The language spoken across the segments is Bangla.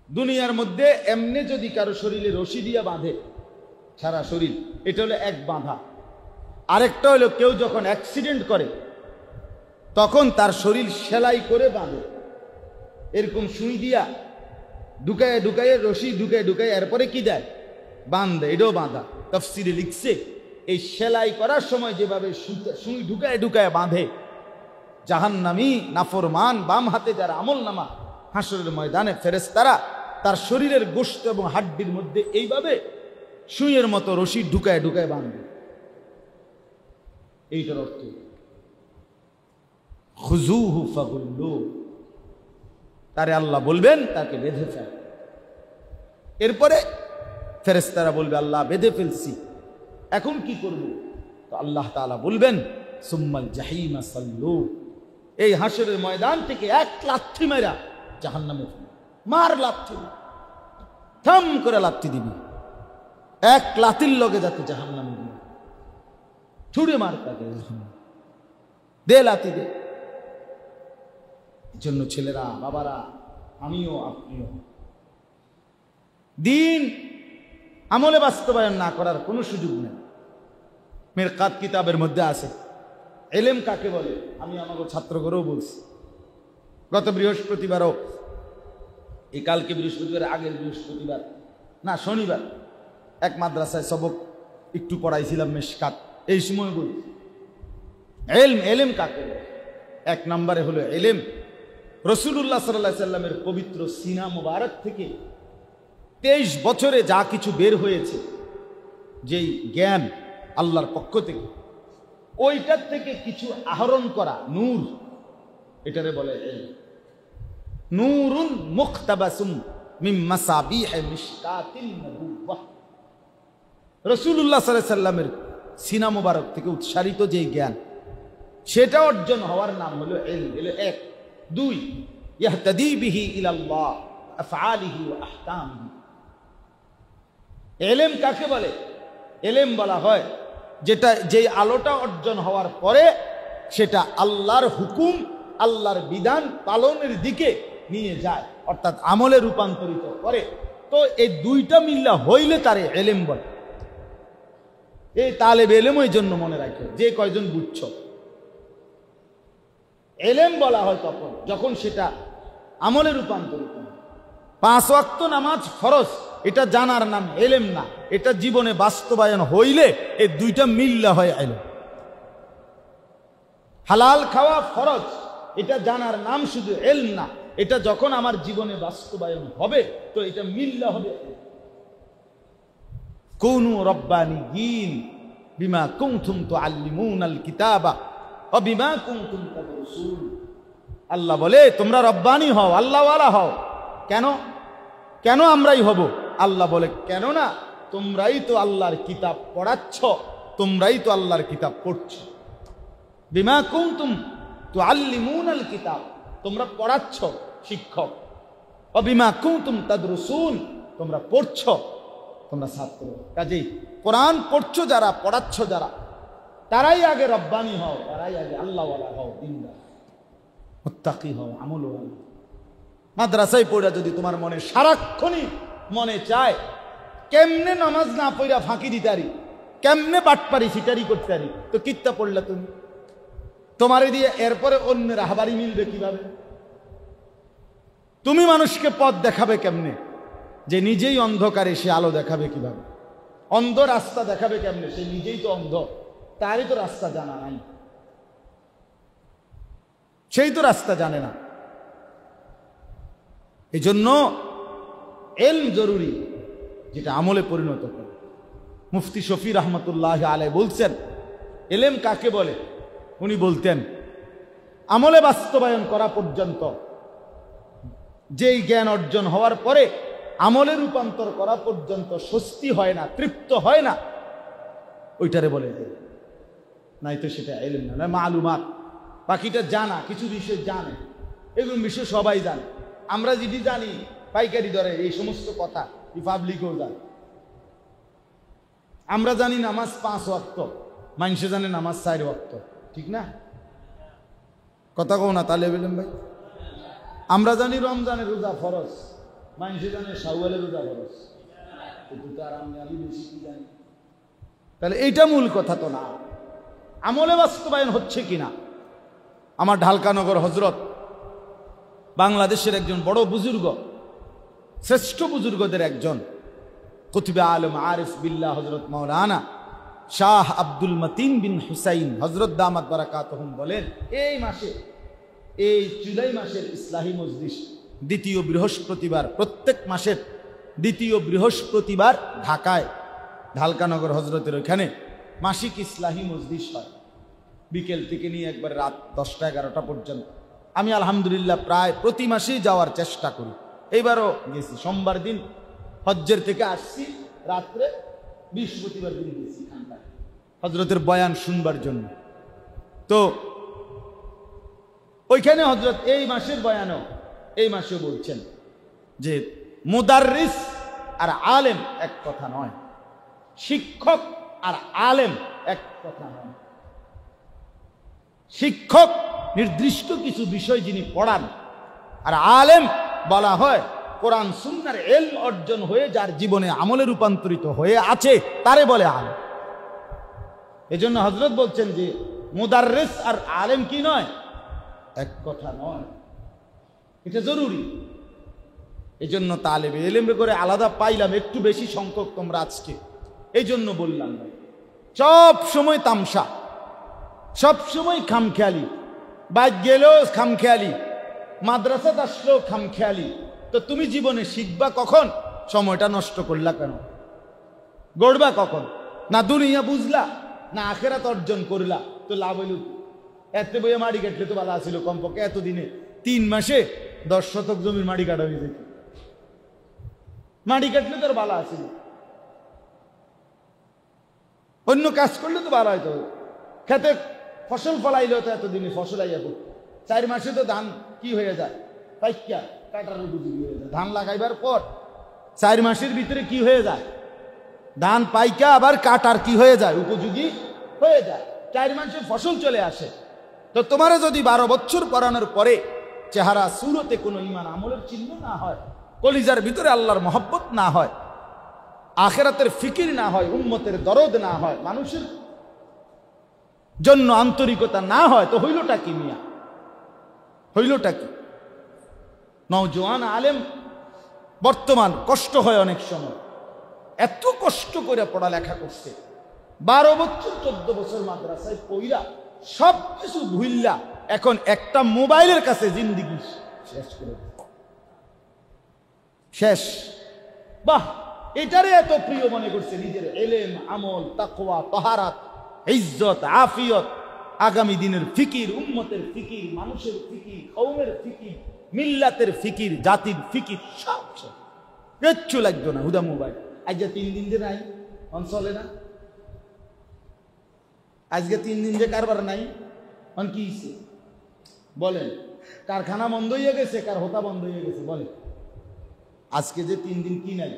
দুনিয়ার মধ্যে এমনি যদি কারো শরীরে রশি দিয়া বাঁধে সারা শরীর, এটা হলো এক বাঁধা। আরেকটা হলো কেউ যখন অ্যাক্সিডেন্ট করে তখন তার শরীর সেলাই করে বাঁধে, এরকম সুই দিয়া ঢুকায় ঢুকায় রশি ঢুকায় ঢুকায় এরপরে কি দেয়, বাঁধে, এটাও বাঁধা। তাফসিরে লিখছে এই সেলাই করার সময় যেভাবে সুই ঢুকায় ঢুকায় বাঁধে, জাহান্নামী নাফরমান বাম হাতে যারা আমল নামা হাসরের ময়দানে ফেরেশতারা তার শরীরের গোশত এবং হাড্ডির মধ্যে এইভাবে সুইয়ের মতো রশি ঢুকায় ঢুকায় বাঁধবে। এইটার অর্থ খুজুহু ফাগুল্লু, তারে আল্লাহ বলবেন তাকে বেঁধে ফেল। এরপরে ফেরেশতারা বলবে আল্লাহ বেঁধে ফেলছি, এখন কি করব? তো আল্লাহ তাআলা বলবেন সুম্মাল জাহিমা সাল্লু, এই হাসরের ময়দান থেকে এক লাথি মেরা জাহান্নামে ফেল। মার লাথি, থাম করে লাথি দিবি, এক লাথির লগে যাতে জাহান্নামে দিবি, ছুড়ে মার তাকে, দে লাথি দে। জন্য ছেলেরা, বাবারা, আমিও আপনিও দিন আমলে বাস্তবায়ন না করার কোনো সুযোগ নেই। মিরকাত কিতাবের মধ্যে আছে এলেম কাকে বলে। আমি আমাকে ছাত্রগণও বলছি, গত বৃহস্পতিবারও, এই কালকে বৃহস্পতিবার, আগের বৃহস্পতিবার না শনিবার এক মাদ্রাসায় সবক একটু পড়াইছিলাম মিশকাত, এই সময় বলছি এলেম কাকে বলে। এক নম্বরে হলো এলেম রাসূলুল্লাহ সাল্লাল্লাহু আলাইহি সাল্লামের পবিত্র সিনা মুবারক থেকে 23 বছরে যা কিছু বের হয়েছে, যেই জ্ঞান আল্লাহর পক্ষ থেকে, ওইটার থেকে কিছু আহরণ করা নূর, এটারে বলে ইলম। নূরুন মুখতাবাসুম মিন মাসাবিহ মিশকাতিন নবুওয়াহ। রাসূলুল্লাহ সাল্লাল্লাহু আলাইহি সাল্লামের সিনা মুবারক থেকে উৎসারিত যেই জ্ঞান, সেটা অর্জন হওয়ার নাম হলো ইলম। এলো এক। দুই, ইয়াহতাদি বিহি ইলাল্লাহ আফআলিহি ওয়া আহকামিহি। ইলম কাকে বলে? ইলম বলা হয় যেটা, যেই আলোটা অর্জন হওয়ার পরে সেটা আল্লাহর হুকুম, আল্লাহর বিধান পালনের দিকে নিয়ে যায়, অর্থাৎ আমলে রূপান্তরিত করে। তো এই দুইটা মিল্লা হইলে তারে ইলম বলে। এই তালেব ইলম ওই জন্য মনে রাখে, যে কয়জন বুঝছ, ইলম বলা হয় তখন যখন সেটা আমলে রূপান্তরিত হয়। 5 ওয়াক্ত নামাজ ফরজ, এটা জানার নাম ইলম না, এটা জীবনে বাস্তবায়ন হইলে এই দুইটা মিল্লা হয় ইলম। হালাল খাওয়া ফরজ, এটা জানার নাম শুধু ইলম না, এটা যখন আমার জীবনে বাস্তবায়ন হবে তো এটা মিল্লা হবে। কুনু রব্বানিয়িন বিমা কুনতুম তুআল্লিমুনাল কিতাবা ওয়া বিমা কুনতুম তাদরুসুন। আল্লাহ বলে তোমরা রব্বানি হও, আল্লাহওয়ালা হও। কেন? কেন আমরাই হব? আল্লাহ বলে কেন না, তোমরাই তো আল্লাহর কিতাব পড়াচ্ছ, তোমরাই তো আল্লাহর কিতাব পড়ছো। বিমা কুনতুম তুআল্লিমুনাল কিতাব, তোমরা পড়াচ্ছ, শিক্ষক। ওয়া বিমা কুনতুম তাদরুসুন, তোমরা পড়ছো, তোমরা ছাত্র। কাজেই কোরআন পড়ছো যারা, পড়াচ্ছ যারা, তারাই আগে রব্বানি হও, তারাই আগে আল্লাহওয়ালা হও, দিনদার মুত্তাকি হও, আমলওয়ালা। মাদ্রাসায় পড়া যদি তোমার মনে সারাক্ষণই মনে চায় কেমনে নামাজ না পড়া ফাঁকি দিতারি, কেমনে বাটপারি সিটারি করতে পারি, তো কিত্তা পড়লা তুমি? তোমারে দিয়ে এরপরে অন্যের রাহবারি মিলবে কিভাবে? তুমি মানুষকে পথ দেখাবে কেমনে, যে নিজেই অন্ধকারে সে আলো দেখাবে কিভাবে? অন্ধ রাস্তা দেখাবে কেমনে, সে নিজেই তো অন্ধ, তারই তো রাস্তা জানা নাই, সেই তো রাস্তা জানে না। এই জন্য ইলম জরুরি, যেটা আমলে পরিণত করে। মুফতি শফি রহমতুল্লাহ আলাইহি বলছেন ইলম কাকে বলে। উনি বলতেন আমলে বাস্তবায়ন করা পর্যন্ত, যেই জ্ঞান অর্জন হওয়ার পরে আমলে রূপান্তর করা পর্যন্ত স্বস্তি হয় না, তৃপ্ত হয় না, ওইটারে বলে নাই তো সেটা ইলম না, মালুমাত। বাকিটা জানা, কিছু বিষয় জানে, এগুলো বিষয় সবাই জানে। আমরা যেটি জানি পাইকারি দরে এই সমস্ত কথা পাবলিকও জানে। আমরা জানি নামাজ 5 ওয়াক্ত, মানুষে জানে নামাজ 4 ওয়াক্ত, ঠিক না? কথা কও না তাহলে বললাম ভাই। আমরা জানি রমজানের রোজা ফরজ, মানুষে জানে শাওয়ালের রোজা ফরজ, কিন্তু তার আমি বেশি কি জানি। তাহলে এইটা মূল কথা তো না, আমলে বাস্তবায়ন হচ্ছে কিনা। আমার ঢালকানগর হজরত বাংলাদেশের একজন বড় বুজুর্গ, শ্রেষ্ঠ বুজুর্গদের একজন, কুতুবে আলম আরিফ বিল্লাহ হজরত মাওলানা শাহ আব্দুল মতিন বিন হুসাইন হজরত দামাত বারাকাতুহুম বলেন, এই মাসে, এই জুলাই মাসের ইসলাহি মজলিস দ্বিতীয় বৃহস্পতিবার, প্রত্যেক মাসের দ্বিতীয় বৃহস্পতিবার ঢাকায় ঢালকানগর হজরতের ওইখানে মাসিক ইসলাহি মজলিস হয়, বিকেল থেকে নিয়ে একবার রাত 10টা-11টা পর্যন্ত। আমি আলহামদুলিল্লাহ প্রায় প্রতি মাসেই যাওয়ার চেষ্টা করি। এইবারও গেছি, সোমবার দিন হজ্জের থেকে আসছি, রাত্রে বৃহস্পতিবার দিন গেছি হজরতের বয়ান শুনবার জন্য। তো ওইখানে হজরত এই মাসের বয়ানও এই মাসে বলছেন যে মুদাররিস আর আলেম এক কথা নয়, শিক্ষক আর আলেম এক কথা নয়। শিক্ষক নির্দিষ্ট কিছু বিষয় যিনি পড়ান, আর আলেম বলা হয় কোরআন সুন্নাহর ইলম অর্জন হয়ে যার জীবনে আমলে রূপান্তরিত হয়ে আছে তারে বলে আলেম। এজন্য হযরত বলছেন যে মুদাররিস আর আলেম কি নয়, এক কথা নয়, এটা জরুরি। এজন্য তালেবে ইলম করে আলাদা পাইলাম একটু বেশি সংখ্যক তোমরা আজকে, এই জন্য বললাম সব সময় তামসা, সব সময় খামখেয়ালি, বাইরে গেলেও খামখেয়ালি, মাদ্রাসাত আসলেও খামখেয়ালি। তো তুমি জীবনে শিখবা কখন? সময়টা নষ্ট করলা কেন? গড়বা কখন? না দুনিয়া বুঝলা, না আখেরাত অর্জন করলা, তো লাভ হইল। এত বইয়ে মাড়ি কাটলে তো ভালো আছিল, কমপক্ষে এতদিনে 3 মাসে 10 শতক জমির মাড়ি কাটা হয়ে যেত, মাড়ি কাটলে তো আর ভালো আছিল। অন্য কাজ করলে তো ভালো হয়তো, খেতে ফসল ফলাইলে তো এতদিনে ফসল আইয়া পড়ত। 4 মাসে তো ধান কি হয়ে যায়, পাইকা কাটার উপযোগী হয়ে যায়। ধান লাগাইবার পর 4 মাসের ভিতরে কি হয়ে যায়, ধান পাইকা আবার কাটার কি হয়ে যায়, উপযোগী হয়ে যায়। 4 মাসে ফসল চলে আসে। তো তোমার যদি 12 বছর পড়ানোর পরে চেহারা সুরতে কোনো ঈমান আমলের চিহ্ন না হয়, কলিজার ভিতরে আল্লাহর মহব্বত না হয়, আখিরাতের ফিকির না হয়, উম্মতের দরদ না হয়, মানুষের জন্য আন্তরিকতা না হয়, তো হইলটা কি মিয়া, হইলটা কি? নওজোয়ান আলেম বর্তমান কষ্ট হয় অনেক সময়, এত কষ্ট করে পড়ালেখা করছে, 12 বছর 14 বছর মাদ্রাসায় পইরা সব কিছু ভুইল্লা এখন একটা মোবাইলের কাছে জিন্দেগি শেষ করে শেষ। বাহ, এটারে এত প্রিয় মনে করছে, নিজের ইলম, আমল, তাকওয়া, তাহারাত, ইজ্জত, আফিয়ত, আগামী দিনের ফিকির, উম্মতের ফিকির, মানুষের ফিকির, কওমের ফিকির, মিল্লাতের ফিকির, জাতির ফিকির, সব কিচ্ছু লাগতো না, হুদা মোবাইল। আজ 3 দিন যে নাই, চলে না। আজকে 3 দিন যে কারবার নাই, কি বলেন? কারখানা বন্ধ হয়ে গেছে, কার হোতা বন্ধ হয়ে গেছে, বলে আজকে যে 3 দিন কি নাই,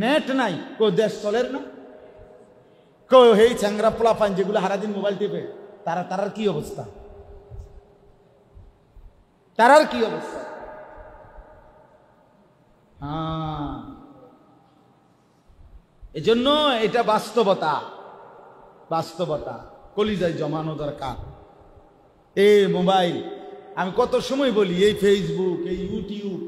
নেট নাই, কেউ দেশ চলের না, কেউ হেই চ্যাংরা পোলাপান যেগুলো সারাদিন মোবাইল টিপে, তারার কি অবস্থা, তারার কি অবস্থা? হ্যাঁ, এজন্য এটা বাস্তবতা, বাস্তবতা কলিজায় জমানো দরকার। এই মোবাইল, আমি কত সময় বলি, এই ফেসবুক, এই ইউটিউব,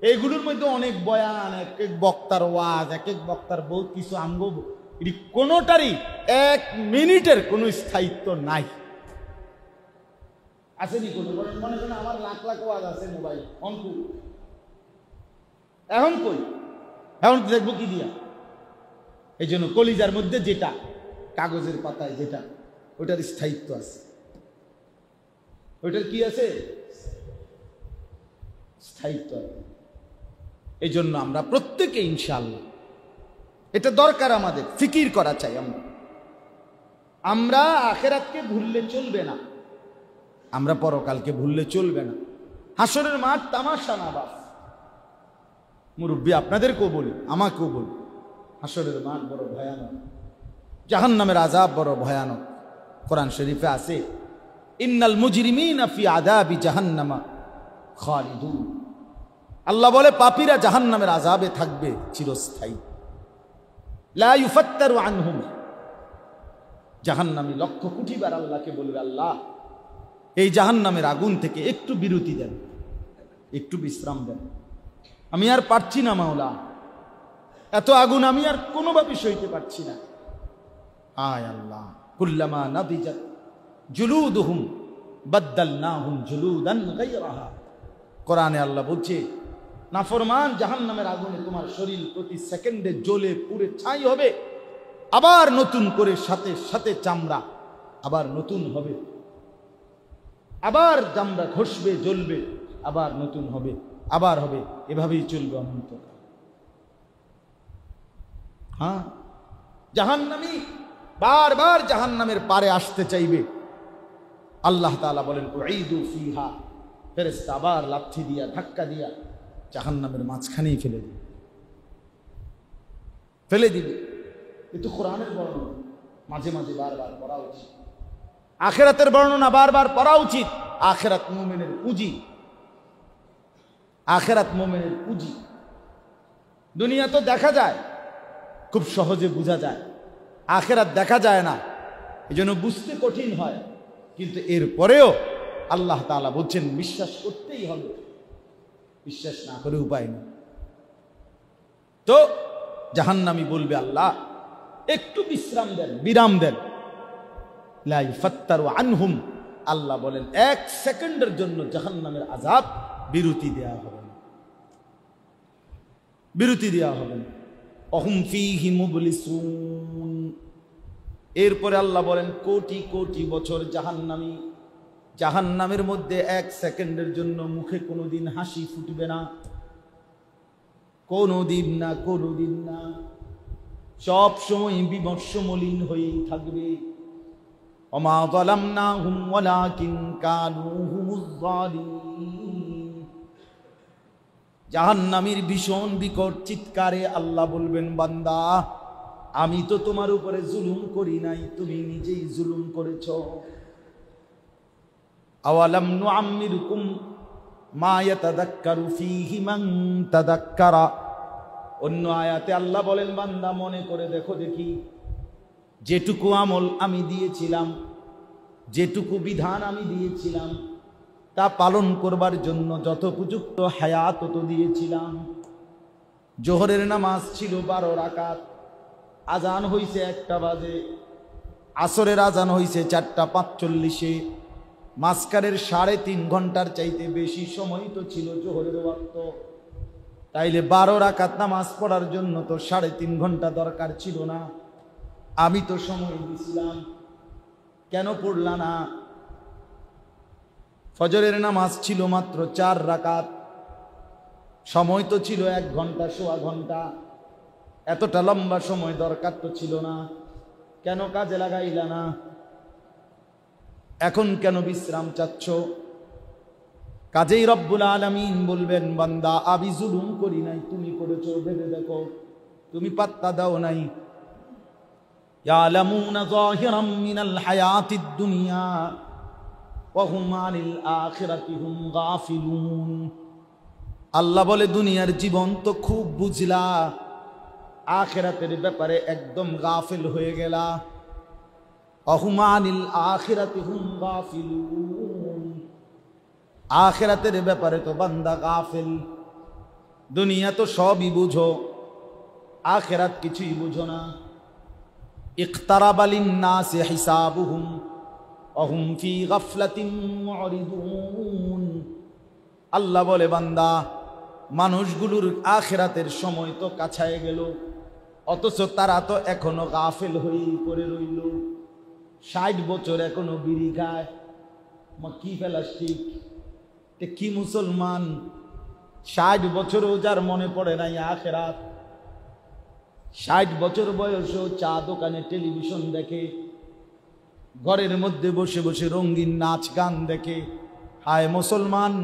এইগুলোর মধ্যে অনেক বয়ান, এক এক বক্তার ওয়াজ, এক এক বক্তার বহুত কিছু, আমগো কোনোটারই 1 মিনিটের কোনো স্থায়িত্ব নাই। আসেনি কোনো? মনে করেন আমার লাখ লাখ ওয়াজ আছে মোবাইল, এখন কই, এখন দেখবো কি দিয়া? এই জন্য কলিজার মধ্যে যেটা, কাগজের পাতায় যেটা, ওটার স্থায়িত্ব আছে, ওইটার কি আছে, স্থায়িত্ব। এই জন্য আমরা প্রত্যেকে ইনশাআল্লাহ এটা দরকার, আমাদের ফিকির করা চাই। আমরা আখিরাতকে ভুললে চলবে না, আমরা পরকালকে ভুললে চলবে না। হাসরের মাঠ তামাশা না বাস। মুরব্বী আপনাদেরকেও বলি, আমাকেও বলি, হাসরের মাঠ বড় ভয়ানক, জাহান্নামের আযাব বড় ভয়ানক। কোরআন শরীফে আছে, ইন্নাল মুজরিমিনা ফি আযাবি জাহান্নামা খালিদুন। আল্লাহ বলে পাপীরা জাহান্নামের আযাবে থাকবে চিরস্থায়ী। লা ইউফাত্তারু আনহুম, জাহান্নামী লক্ষ কোটিবার আল্লাহকে বলবে, আল্লাহ এই জাহান্নামের আগুন থেকে একটু বিরতি দেন, একটু বিশ্রাম দেন, আমি আর পারছি না মাওলা, এত আগুন আমি আর কোনোভাবে সইতে পারছি না। আয় আল্লাহ, কুল্লামা নাদিজাত জুলুদুহুম বাদদালনাহুম জুলুদান গায়রাহা। কোরআনে আল্লাহ বলছে, নাফরমান জাহান্নামের আগুনে তোমার শরীর প্রতি সেকেন্ডে জ্বলে পুড়ে ছাই হবে, আবার নতুন করে সাথে সাথে চামড়া আবার নতুন হবে, আবার চামড়া ঘষবে জ্বলবে, আবার নতুন হবে, আবার হবে, এভাবেই চলবে অনন্তকাল। হ্যাঁ, জাহান্নামী বারবার জাহান্নামের পারে আসতে চাইবে। আল্লাহ তাআলা বলেন, উঈদু ফিহা, ফেরেশতা আবার লাথি দিয়া ধাক্কা দিয়া জাহান্নামের মাঝখানেই ফেলে দিবে। কিন্তু কোরআনের বর্ণনা মাঝে মাঝে বারবার পড়া উচিত, আখিরাতের বর্ণনা বারবার পড়া উচিত। আখিরাত মুমিনের পুঁজি, আখিরাত মুমিনের পুঁজি। দুনিয়া তো দেখা যায়, খুব সহজে বোঝা যায়, আখিরাত দেখা যায় না, এজন্য বুঝতে কঠিন হয়। কিন্তু এরপরেও আল্লাহ তাআলা বলছেন বিশ্বাস করতেই হবে, বিশ্বাস না করে উপায় নেই। তো জাহান্নামী বলবে, আল্লাহ একটু বিশ্রাম দেন, বিরাম দেন। লা ইউফাত্তারু আনহুম, আল্লাহ বলেন এক সেকেন্ডের জন্য জাহান্নামের আযাব বিরতি দেওয়া হবে না, বিরতি দেওয়া হবে না। অহুম ফীহি মুবলিসুন, এরপরে আল্লাহ বলেন কোটি কোটি বছর জাহান্নামী, জাহান্নামের মধ্যে এক সেকেন্ডের জন্য মুখে কোনোদিন হাসি ফুটবে না, কোনোদিন না, কোনোদিন না, সব সময় বিমর্ষ মলিন হয়েই থাকবে। ওমা যালামনাহুম ওয়ালাকিন কানু হুমুজ যালিমিন। জাহান্নামীর ভীষণ বিকট চিৎকারে আল্লাহ বলবেন, বান্দা আমি তো তোমার উপরে জুলুম করি নাই, তুমি নিজেই জুলুম করেছ। আওয়ালাম নুআম্মিরুকুম মা ইয়াতাযাক্কারু ফীহি মান তাযাক্কারা। অন্য আয়াতে আল্লাহ বলেন, বান্দা মনে করে দেখো দেখি, যেটুকু আমল আমি দিয়েছিলাম, যেটুকু বিধান আমি দিয়েছিলাম, তা পালন করবার জন্য যত উপযুক্ত হায়াত তত দিয়েছিলাম। জোহরের নামাজ ছিল 12 রাকাত, আজান হইছে 1টা বাজে, আসরের আজান হইছে 4টা 45-এ, মাঝখানের 3.5 ঘন্টার চাইতে বেশি সময় তো ছিল জোহরের ওয়াক্ত। তাইলে 12 রাকাত নামাজ পড়ার জন্য তো 3.5 ঘন্টা দরকার ছিল না, আমি তো সময় দিছিলাম, কেন পড়লা না? ফজরের নামাজ ছিল মাত্র 4 রাকাত, সময় তো ছিল 1 ঘন্টা, সোয়া ঘন্টা, এতটা লম্বা সময় দরকার তো ছিল না, কেন কাজে লাগাইলা না? এখন কেন বিশ্রাম চাচ্ছ? কাজেই রব্বুল আলামিন বলবেন, বান্দা আমি জুলুম করি নাই, তুমি করেছো, ভেবে দেখো, তুমি পাত্তা দাও নাই। ইয়ালামুনা যাহিরাম মিনাল হায়াতিদ দুনিয়া ওয়া হুম আনিল আখিরাতি হুম গাফিলুন। আল্লাহ বলে, দুনিয়ার জীবন তো খুব বুঝলা, আখিরাতের ব্যাপারে একদম গাফিল হয়ে গেলা। ওয়া হুম আনিল আখিরাতি হুম গাফিলুন, আখিরাতের ব্যাপারে তো বান্দা গাফিল। দুনিয়া তো সবই বুঝো, আখিরাত কিছুই বুঝো না। ইকতারাবা লিন-নাসি হিসাবুহুম ওয়া হুম ফি গাফলাতিন মুরিদুন। আল্লাহ বলে, বান্দা মানুষগুলোর আখিরাতের সময় তো কাছায় গেল, অথচ তারা তো এখনো গাফিল হয়েই পড়ে রইল। 60 বছর এখনো বিড়ি খায়, কি প্লাস্টিক, কি মুসলমান? 60 বছরও যার মনে পড়ে নাই আখিরাত, 60 বছর বয়সেও চা দোকানে টেলিভিশন দেখে, ঘরের মধ্যে বসে বসে রঙিন নাচ গান দেখে। হায় মুসলমান,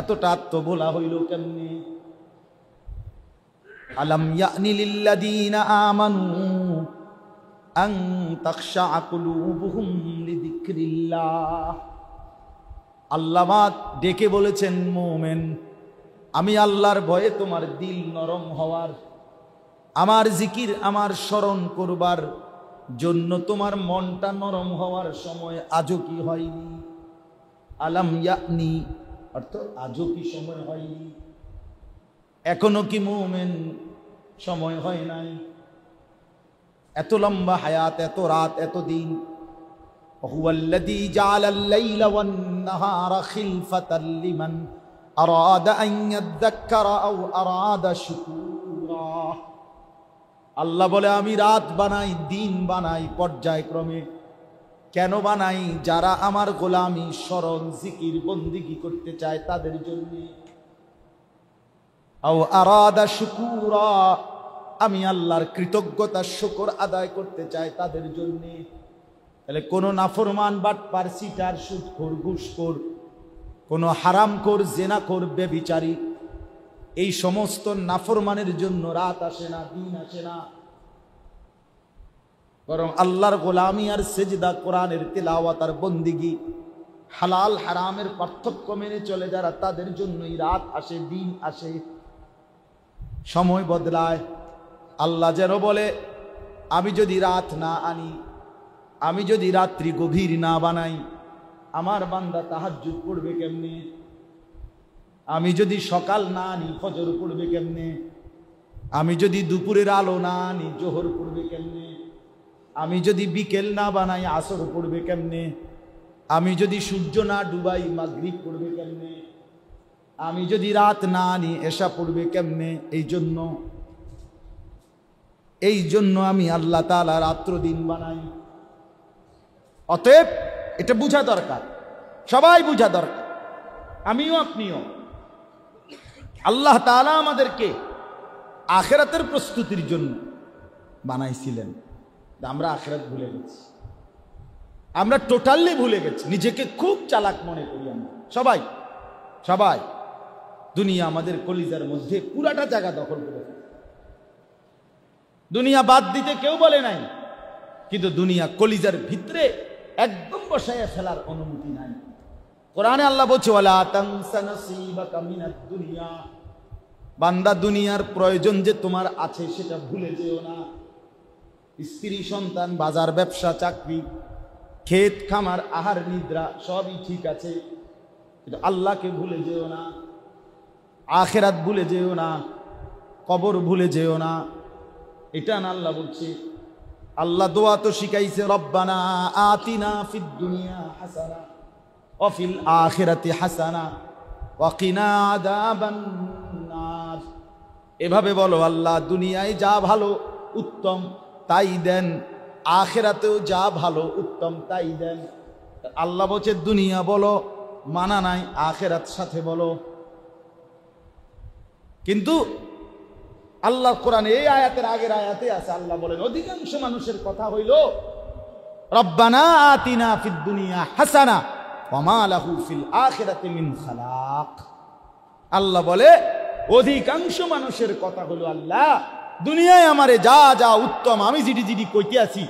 এতটা আত্মভোলা হইল কেমনে? আলাম ইয়ানি লিল্লাযীনা আমানু আন তাখশা কুলুবুহুম লিযিকরিল্লাহ। আল্লাহ ডেকে বলেছেন, মুমিন আমি আল্লাহর ভয়ে তোমার দিল নরম হওয়ার, আমার জিকির আমার স্মরণ করবার জন্য তোমার মনটা নরম হওয়ার সময় আজও কি হয়নি? আলাম ইয়ানি, অর্থাৎ আজও কি সময় হয়নি? এখনো কি মুমিন সময় হয় নাই? এত লম্বা হায়াত, এত রাত, এত দিন। হুয়াল্লাযী জাআলাল লাইলা ওয়ান নাহারা খিলফাতাল লিমান আরাদা আন ইয়াযাক্কারা আও আরাদা শুকুরা। আল্লাহ বলে আমি রাত বানাই, দিন বানাই পর্যায়ক্রমে। কেন বানাই? যারা আমার গোলামি, স্মরণ, জিকির, বন্দিগি করতে চায় তাদের জন্য। আও আরাদা শুকুরা, আমি আল্লাহর কৃতজ্ঞতার শুকর আদায় করতে চাই তাদের জন্য। তাহলে কোন নাফরমান, বাটপার, সিটার, সুদখোর, ঘুষখোর, কোন হারামখোর, জেনাখোর, ব্যভিচারী, এই সমস্ত নাফরমানের জন্য রাত আসে না, দিন আসে না। বরং আল্লাহর গোলামি আর সেজদা, কোরআনের তিলাওয়াত আর বন্দিগি, হালাল হারামের পার্থক্য মেনে চলে যারা, তাদের জন্যই রাত আসে, দিন আসে, সময় বদলায়। আল্লাহ যেন বলে আমি যদি রাত না আনি, আমি যদি রাত্রি গভীর না বানাই, আমার বান্দা তাহাজ্জুদ পড়বে কেমনে? আমি যদি সকাল না আনি, ফজর পড়বে কেমনে? আমি যদি দুপুরের আলো না আনি, জোহর পড়বে কেমনে? আমি যদি বিকেল না বানাই, আসর পড়বে কেমনে? আমি যদি সূর্য না ডুবাই, মাগরিব পড়বে কেমনে? আমি যদি রাত না আনি, এশা পড়বে কেমনে? এই জন্য আমি আল্লাহ তাআলা রাত্র দিন বানাই। অতএব এটা বুঝা দরকার, সবাই বুঝা দরকার, আমিও আপনিও। আল্লাহ তাআলা আমাদেরকে আখিরাতের প্রস্তুতির জন্য বানাইছিলেন। আমরা আখিরাত ভুলে গেছি, আমরা টোটালি ভুলে গেছি, নিজেকে খুব চালাক মনে করি আমরা সবাই। সবাই দুনিয়া আমাদের কলিজার মধ্যে পুরাটা জায়গা দখল করে ফেলে। দুনিয়া বাদ দিতে কেউ বলে নাই, কিন্তু দুনিয়া কলিজার ভিতরে একদম বসাইয়া ফেলার অনুমতি নাই। কোরআনে আল্লাহ বলছে ওয়ালা তানসা নাসিবাকা মিনাদ দুনিয়া, বান্দা দুনিয়ার প্রয়োজন যে তোমার আছে সেটা ভুলে যেও না। স্ত্রী, সন্তান, বাজার, ব্যবসা, চাকরি, ক্ষেত খামার, আহার নিদ্রা সবই ঠিক আছে, কিন্তু আল্লাহকে ভুলে যেও না, আখিরাত ভুলে যেও না, কবর ভুলে যেও না। এটা না আল্লাহ বলছে। আল্লাহ দোয়া তো শিখাইছে, রব্বানা আতিনা ফিদ দুনিয়া হাসানা ওয়া ফিল আখিরাতি হাসানা ওয়া কিনা আযাবান নার। এভাবে বলো, আল্লাহ দুনিয়ায় যা ভালো উত্তম তাই দেন, আখিরাতেও যা ভালো উত্তম তাই দেন। আল্লাহ বলছে দুনিয়া বলো, মানা নাই, আখিরাত সাথে বলো। কিন্তু আল্লাহ কোরআনে এই আয়াতের আগের আয়াতে আছে, আল্লাহ বলেন অধিকাংশ মানুষের কথা হইল রব্বানা আতিনা ফিদ দুনিয়া হাসানা ওয়া মা লাহু ফিল আখিরাতি মিন খালাক। আল্লাহ বলে অধিকাংশ মানুষের কথা হলো, আল্লাহ দুনিয়ায় আমারে যা যা উত্তম আমি জিডি জিডি কইতে আছি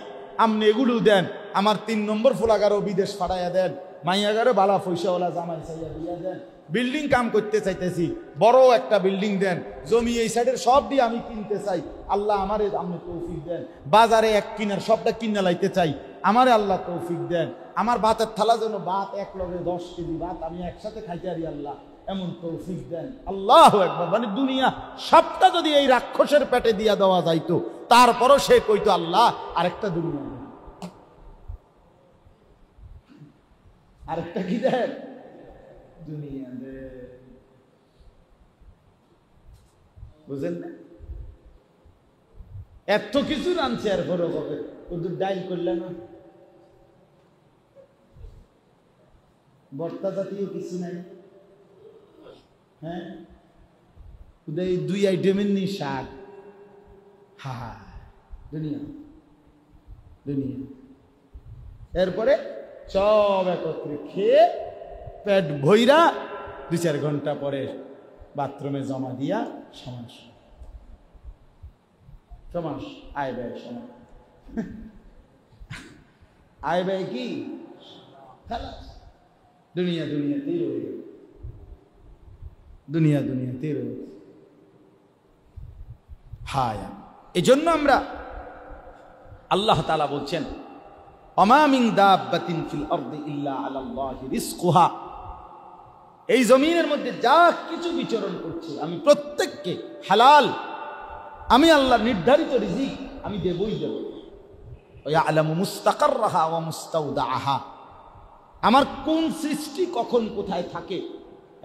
আপনি এগুলো দেন, আমার 3 নম্বর ফুলাগারও বিদেশ পাঠাইয়া দেন, মাইয়াগারও বালা পয়সাওয়ালা জামাই চাইয়া দিয়া দেন, বিল্ডিং কাম করতে চাইতেছি, বড় একটা বিল্ডিং দেন, জমি এই সাইডের সব দিয়ে আমি কিনতে চাই, আল্লাহ আমারে আপনি তৌফিক দেন, বাজারে এক কিনার সবটা কিনা লাইতে চাই, আমারে আল্লাহ তৌফিক দেন, আমার ভাতের থালা যেন ভাত 1 লগে 10 কেজি ভাত আমি একসাথে খাইতে পারি, আল্লাহ এমন তৌফিক দেন। আল্লাহু আকবার। মানে দুনিয়া সবটা যদি এই রাক্ষসের পেটে দিয়া দেওয়া যাইতো, তারপরও সে কইতো আল্লাহ আরেকটা দুনিয়া দেন, আরেকটা কি দেন, দুনিয়া দেন। বুঝেন না? এত কিছু রানছে আর বড় হবে ওদের ডাইল করলে না, বর্তা জাতীয় কিছু নাই। হ্যাঁ, 2 আইটেমের নি শাক। হা হা, দুনিয়া দুনিয়া। এরপরে সব একত্রে খেয়ে পেট ভইরা 2-4 ঘন্টা পরে বাথরুমে জমা দিয়া সমাস সমাস আয় ব্যয় সমাস আয় ব্যয় কি দুনিয়া দুনিয়াতেই রয়ে গেল। দুনিয়াতে রয়েছে। হায়, এজন্য আমরা আল্লাহ তাআলা বলছেন, ওমা মিন দাব্বাতিন ফিল আরদি ইল্লা আলাল্লাহি রিজকুহা, এই জমিনের মধ্যে যা কিছু বিচরণ করছে আমি প্রত্যেককে হালাল, আমি আল্লাহ নির্ধারিত রিজিক আমি দেবই দেব। ইয়ালামু মুস্তাকাররাহা ওয়া মুস্তাওদাআহা, আমার কোন সৃষ্টি কখন কোথায় থাকে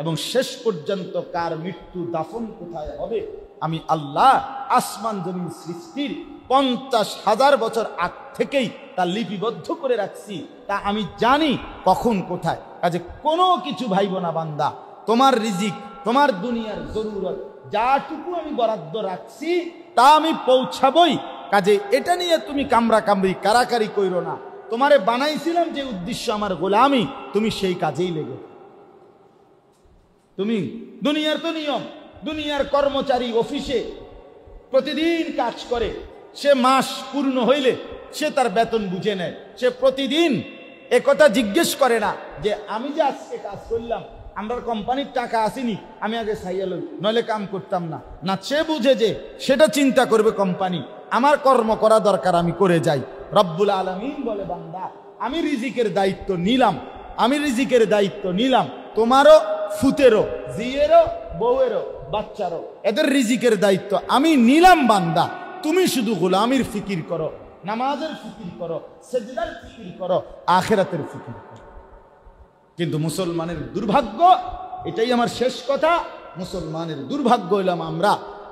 এবং শেষ পর্যন্ত কার মৃত্যু দাফন কোথায় হবে, আমি আল্লাহ আসমান জমিন সৃষ্টির 50,000 বছর আগ থেকেই তা লিপিবদ্ধ করে রাখছি, তা আমি জানি কখন কোথায়। কাজে কোনো কিছু ভাইব না বান্দা, তোমার রিজিক, তোমার দুনিয়ার জরুরত যাটুকু আমি বরাদ্দ রাখছি তা আমি পৌঁছাবই। কাজে এটা নিয়ে তুমি কামড়ি কারাকারি কইরো না। তোমারে বানাইছিলাম যে উদ্দেশ্য আমার গোলামি, তুমি সেই কাজেই লেগে। তুমি দুনিয়ার তো নিয়ম, দুনিয়ার কর্মচারী অফিসে প্রতিদিন কাজ করে, সে মাস পূর্ণ হইলে সে তার বেতন বুঝে নেয়। সে প্রতিদিন একথা জিজ্ঞেস করে না যে আমি যে আজকে কাজ করলাম আমার কোম্পানির টাকা আসেনি, আমি আগে সাইয়া লই, নইলে কাম করতাম না। না, সে বুঝে যে সেটা চিন্তা করবে কোম্পানি, আমার কর্ম করা দরকার, আমি করে যাই। রব্বুল আলামিন বলে, বান্দা আমি রিজিকের দায়িত্ব নিলাম, আমি রিজিকের দায়িত্ব নিলাম, তোমারও, ফুতেরও, জিয়েরও, বউয়েরও, বাচ্চারও, এদের রিজিকের দায়িত্ব আমি নিলাম। বান্দা তুমি শুধু গোলামির ফিকির করো, নামাজের ফিকির করো, সেজদার ফিকির করো, আখিরাতের ফিকির করো। কিন্তু মুসলমানের দুর্ভাগ্য, এটাই আমার শেষ কথা, মুসলমানের দুর্ভাগ্য হইলাম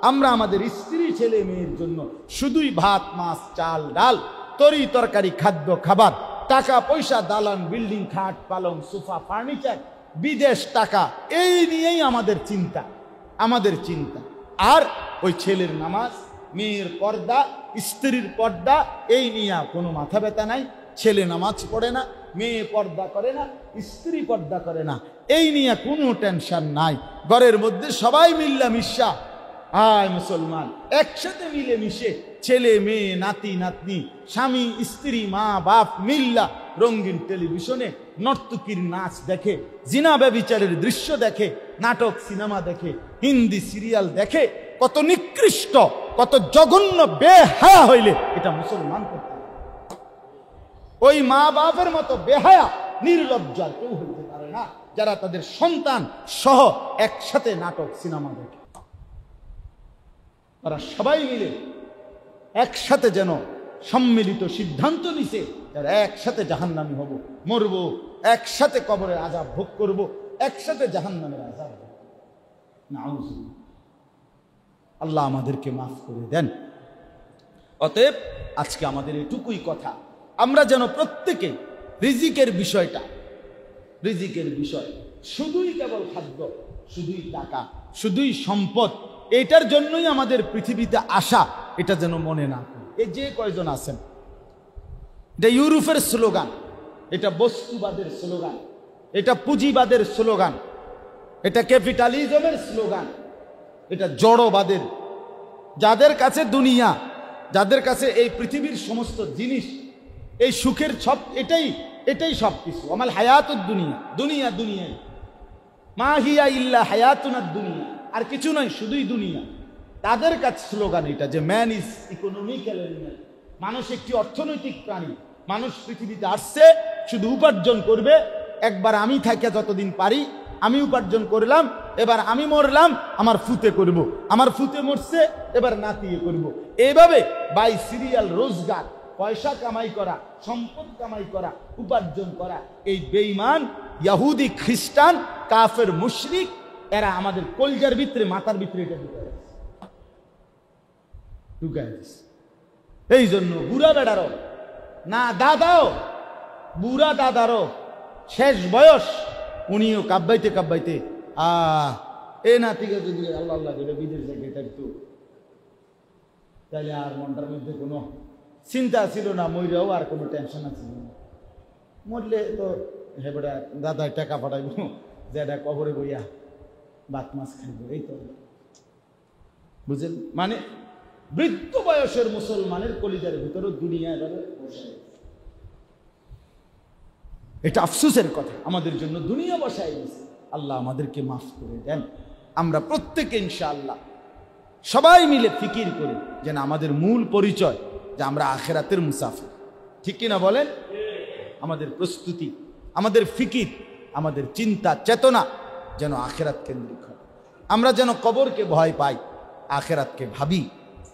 আমরা আমাদের স্ত্রী ছেলে মেয়ের জন্য শুধুই ভাত মাছ চাল ডাল তরি তরকারি খাদ্য খাবার, টাকা পয়সা, দালান বিল্ডিং, খাট পালং সোফা ফার্নিচার, বিদেশ টাকা, এই নিয়েই আমাদের চিন্তা। আর ওই ছেলের নামাজ, মেয়ের পর্দা, স্ত্রীর পর্দা, এই নিয়ে কোনো মাথা ব্যথা নাই। ছেলে নামাজ পড়ে না, মেয়ে পর্দা করে না, স্ত্রী পর্দা করে না, এই নিয়ে কোনো টেনশন নাই। ঘরের মধ্যে সবাই মিল্লামিশা, আয় মুসলমান একসাথে মিলে মিশে ছেলে মেয়ে নাতি নাতনি স্বামী স্ত্রী মা বাপ মিল্লা রঙিন টেলিভিশনে নর্তকীর নাচ দেখে, জিনা ব্যভিচারের দৃশ্য দেখে, নাটক সিনেমা দেখে, হিন্দি সিরিয়াল দেখে। কত নিকৃষ্ট, কত জঘন্য বেহায়া হইলে এটা মুসলমান করতে পারে। ওই মা বাপের মতো বেহায়া নির্লজ্জ কেউ হইতে পারে না যারা তাদের সন্তান সহ একসাথে নাটক সিনেমা দেখে। তারা সবাই মিলে একসাথে যেন সম্মিলিত সিদ্ধান্ত নিছে, যারা একসাথে জাহান্নামী হব, মরব, একসাথে কবরের আযাব ভোগ করব, একসাথে জাহান্নামের আযাব ভোগ করব। নাউযুবিল্লাহ, আল্লাহ আমাদেরকে মাফ করে দেন। অতএব আজকে আমাদের এটুকুই কথা, আমরা যেন প্রত্যেকে রিজিকের বিষয় শুধুই কেবল খাদ্য, শুধুই টাকা, শুধুই সম্পদ, এটার জন্যই আমাদের পৃথিবীতে আসা, এটা যেন মনে না করি। এই যে কয়জন আছেন, এটা ইউরোপের স্লোগান, এটা বস্তুবাদের স্লোগান, এটা পুঁজিবাদের স্লোগান, এটা ক্যাপিটালিজমের স্লোগান, এটা জড়বাদের। যাদের কাছে দুনিয়া, যাদের কাছে এই পৃথিবীর সমস্ত জিনিস, এই সুখের সব, এটাই সব কিছু। আমাল হায়াতুদ দুনিয়া, দুনিয়া মা হিয়া ইল্লা হায়াতুনাদ দুনিয়া, আর কিছু নয়, শুধুই দুনিয়া। তাদের কাছে স্লোগান এটা যে ম্যান ইজ ইকোনমিক্যাল এনিম্যাল, মানুষ একটি অর্থনৈতিক প্রাণী। মানুষ পৃথিবীতে আসছে শুধু উপার্জন করবে। একবার আমি থাকে যতদিন পারি আমি উপার্জন করলাম, এবার আমি মরলাম আমার ফুতে করব, আমার ফুতে মরছে এবার নাতিয়ে করব। এইভাবে বাই সিরিয়াল রোজগার, পয়সা কামাই করা, সম্পদ কামাই করা, উপার্জন করা, এই বেঈমান ইহুদি খ্রিস্টান কাফের মুশরিক এরা আমাদের কলজার ভিতরে, মাথার ভিতরে এটা ঢুকায় দিচ্ছে। এই জন্য বুড়া বেড়ারও না, দাদাও, বুড়া দাদারও শেষ বয়স, উনিও কাব্বাইতে এ নাতিকে যদি আল্লাহ আল্লাহ করে বিদেশ থেকে থাকতো, তাহলে আর মনটার মধ্যে কোনো চিন্তা ছিল না, মইরাও আর কোনো টেনশন ছিল না। মরলে তো হেবেটা দাদা টাকা পাঠাইব, যেটা কবরে বইয়া ভাত মাছ খাইব, এই তো বুঝলেন। মানে বৃদ্ধ বয়সের মুসলমানের কলিজার ভিতরে দুনিয়া এভাবে বসে, এটা আফসোসের কথা, আমাদের জন্য দুনিয়া বসাই গেছে। আল্লাহ আমাদেরকে মাফ করে দেন। আমরা প্রত্যেকে ইনশাআল্লাহ সবাই মিলে ফিকির করি যেন আমাদের মূল পরিচয় যে আমরা আখিরাতের মুসাফির। ঠিক কিনা বলেন? আমাদের প্রস্তুতি, আমাদের ফিকির, আমাদের চিন্তা চেতনা যেন আখিরাত কেন্দ্রিক হয়। আমরা যেন কবরকে ভয় পাই, আখিরাতকে ভাবি,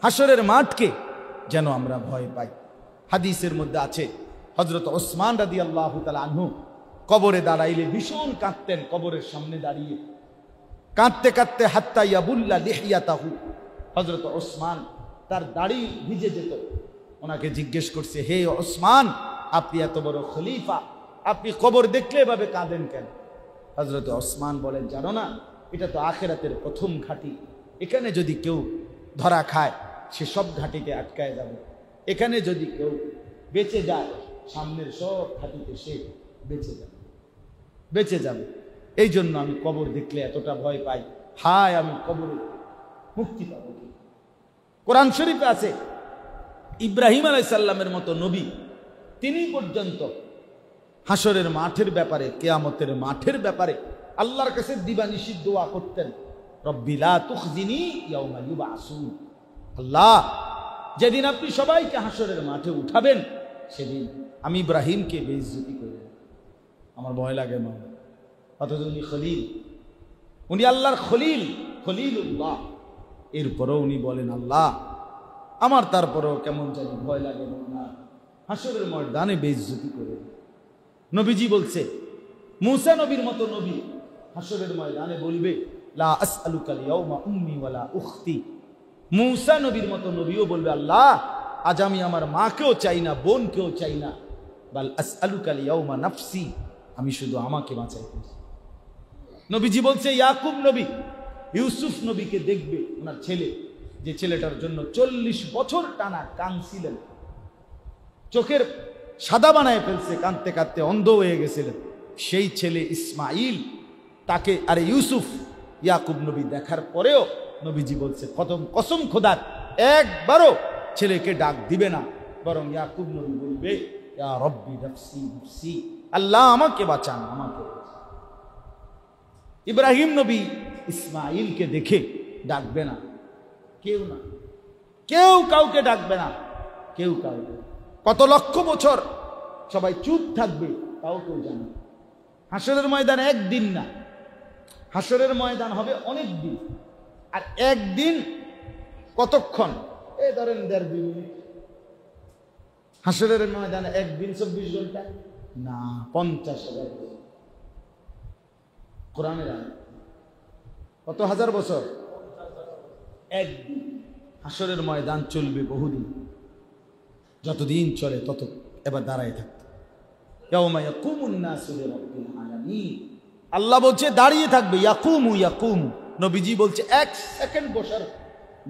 হাসরের মাঠকে যেন আমরা ভয় পাই। হাদিসের মধ্যে আছে হযরত ওসমান রাদিয়াল্লাহু তাআলা আনহু কবরে দাঁড়াইলে ভীষণ কাঁদতেন, কবরের সামনে দাঁড়িয়ে কাঁদতে কাঁদতে হাত্তা ইয়াবুল্লা লিহিয়াতাহু, হযরত ওসমান তার দাড়ি ভিজে যেত। ওনাকে জিজ্ঞেস করছে, হে ওসমান, আপনি এত বড় খলিফা, আপনি কবর দেখলে এভাবে কাঁদেন কেন? হযরত ওসমান বলেন, জানো না, এটা তো আখিরাতের প্রথম ঘাঁটি। এখানে যদি কেউ ধরা খায় সে সব ঘাঁটিকে আটকায় যাবে। এখানে যদি কেউ বেঁচে যায় সামনের সব ঘাঁটিতে সে বেঁচে যাবে। এই জন্য আমি কবর দেখলে এতটা ভয় পাই। হায়, আমি কবরে মুক্তি পাবো কি? কোরআন শরীফে আছে ইব্রাহিম আলাইহিস সালামের মতো নবী, তিনি পর্যন্ত হাসরের মাঠের ব্যাপারে, কিয়ামতের মাঠের ব্যাপারে আল্লাহর কাছে দিবানিশি দোয়া করতেন, রব্বি লা তুখজিনি ইয়াউমা ইউবআসুন। আল্লাহ, যেদিন আপনি সবাইকে হাসরের মাঠে উঠাবেন সেদিন আমি ইব্রাহিমকে বেইজ্জতি করব, আমার ভয় লাগে মা। অথচ উনি খলিল, উনি আল্লাহর খলিল, খলিলুল্লাহ। এরপরও উনি বলেন, আল্লাহ আমার তারপরেও কেমন জানি ভয় লাগে না হাসরের ময়দানে বেইজ্জতি করে। নবীজি বলছে, মূসা নবীর মতো নবী হাসরের ময়দানে বলবে, লা আসআলুকাল ইয়াউমা উম্মি ওয়ালা উখতি। মূসা নবীর মতো নবীও বলবে, আল্লাহ আজ আমি আমার মাকেও চাই না, বোনকেও চাই না, বাল আসআলুকাল ইয়াউমা নাফসি, আমি শুধু আমাকে বাঁচাইতে। নবীজি বলছে, ইয়াকুব নবী ইউসুফ নবীকে দেখবে, ওনার ছেলে, যে ছেলেটার জন্য 40 বছর টানা কাঁদছিলেন, চোখের সাদা বানায় ফেলছে, কাঁদতে কাঁদতে অন্ধ হয়ে গেছিলেন, সেই ছেলে ইসমাইল, তাকে আরে ইউসুফ ইয়াকুব নবী দেখার পরেও নবীজি বলছে, কসম খোদার, একবারও ছেলেকে ডাক দিবে না, বরং ইয়াকুব নবী বলবে, ইয়া রব্বি নাফসি নাফসি, আল্লাহ আমাকে বাঁচান, আমাকে বাঁচান। ইব্রাহিম নবী ইসমাইলকে দেখে ডাকবে না, কেউ না, কেউ কাউকে ডাকবে না, কেউ কাউকে। কত লক্ষ বছর সবাই চুপ থাকবে, তাও কেউ জানে। হাসরের ময়দান একদিন না, হাসরের ময়দান হবে অনেক দিন। আর একদিন কতক্ষণ? এই ধরেন 1.5 মিনিট। হাসরের ময়দানে একদিন 24 ঘন্টা না, 50,000 বছর। কোরআনের আয়াত, কত হাজার বছর? একদিন। হাসরের ময়দান চলবে বহুদিন, যতদিন চলে তত এবার দাঁড়ায় থাকতে। ইয়াউমা ইয়াকুমুন নাসু লিরাব্বিল আলামিন, আল্লাহ বলছে দাঁড়িয়ে থাকবে, ইয়াকুমু ইয়াকুমু। নবীজি বলছে 1 সেকেন্ড বসার,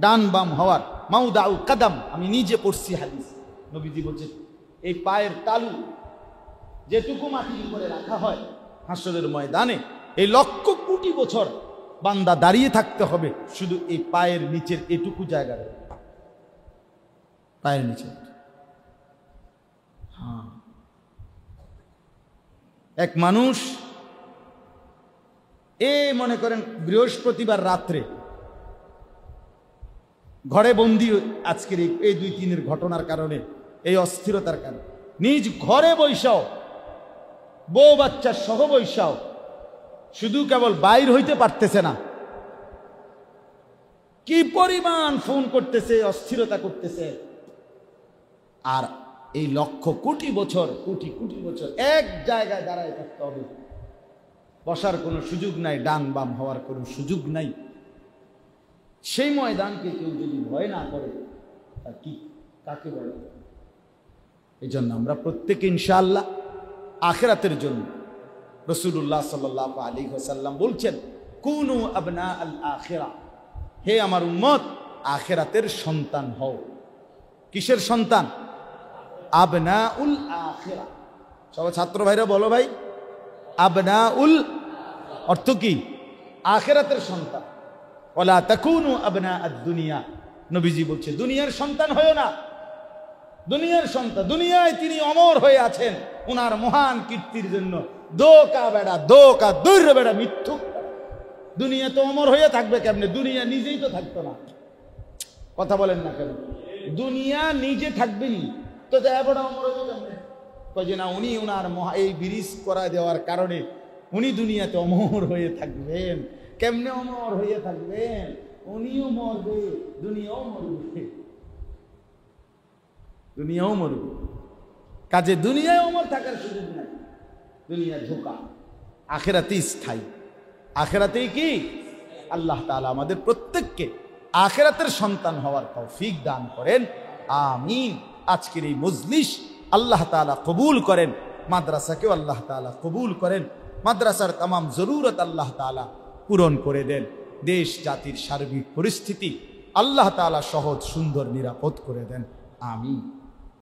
ডান বাম হওয়ার, মাউদাউ কাদাম, আমি নিজে পড়ছি হাদিস। নবীজি বলছে এই পায়ের তালু যেটুকু মাটির উপরে রাখা হয় হাসরের ময়দানে, এই লক্ষ কোটি বছর বান্দা দাঁড়িয়ে থাকতে হবে শুধু এই পায়ের নিচের এটুকু জায়গায়, পায়ের নিচে। হ্যাঁ, এক মানুষ মনে করেন বৃহস্পতিবার রাত্রে ঘরে বন্দি, আজকের এই 2-3 ঘটনার কারণে, এই অস্থিরতার কারণে নিজ ঘরে বৈশাও, বউ বাচ্চা সহ বৈশাও, শুধু কেবল বাইর হইতে পারতেছে না, কি পরিমাণ ফোন করতেছে, অস্থিরতা করতেছে। আর এই লক্ষ কোটি বছর, কোটি কোটি বছর এক জায়গায় দাঁড়ায় থাকতে হবে, বসার কোনো সুযোগ নাই, ডান বাম হওয়ার কোনো সুযোগ নাই। সেই ময়দানকে কেউ যদি ভয় না করে, তা কি কাকে বলে? এই জন্য আমরা প্রত্যেকে ইনশাআল্লাহ আখিরাতের জন্য, রাসূলুল্লাহ সাল্লাল্লাহু আলাইহি ওয়াসাল্লাম বলছেন, কুনু আবনা আল আখিরা, হে আমার উম্মত আখিরাতের সন্তান হও। কিসের সন্তান? আবনাউল আখিরা। সব ছাত্র ভাইরা বলো ভাই, আবনাউল অর্থ কি? আখিরাতের সন্তান। ওয়ালা তাকুনু আবনা আদ-দুনিয়া, নবীজি বলছে দুনিয়ার সন্তান হয়ো না। দুনিয়ার সন্তান, দুনিয়ায় তিনি অমর হয়ে আছেন ওনার মহান কীর্তির জন্য। দোকা বেড়া, দোকা দৈর্য বেড়া, মিথ্যুক দুনিয়া তো অমর হয়ে থাকবে কেমনে? দুনিয়া নিজেই তো থাকতো না। কথা বলেন না কেন? দুনিয়া নিজে থাকবেনি তো বড় অমর হয়ে কেমনে? কয়ে না উনি ওনার এই ব্রিজ করা দেওয়ার কারণে উনি দুনিয়াতে অমর হয়ে থাকবেন। কেমনে অমর হয়ে থাকবেন? উনিও মরবে, দুনিয়াও মরবে, দুনিয়াও মরবে। কাজে দুনিয়ায় অমর থাকার সুযোগ নাই। দুনিয়া ধোঁকা, আখেরাতেই স্থায়ী। আখেরাতেই কি? আল্লাহ তাআলা আমাদের প্রত্যেককে আখেরাতের সন্তান হওয়ার তৌফিক দান করেন, আমিন। আজকের এই মজলিস আল্লাহ তাআলা কবুল করেন, মাদ্রাসাকেও আল্লাহ তাআলা কবুল করেন, মাদ্রাসার তামাম জরুরত আল্লাহ তাআলা পূরণ করে দেন। দেশ জাতির সার্বিক পরিস্থিতি আল্লাহ তাআলা সহজ, সুন্দর, নিরাপদ করে দেন, আমিন।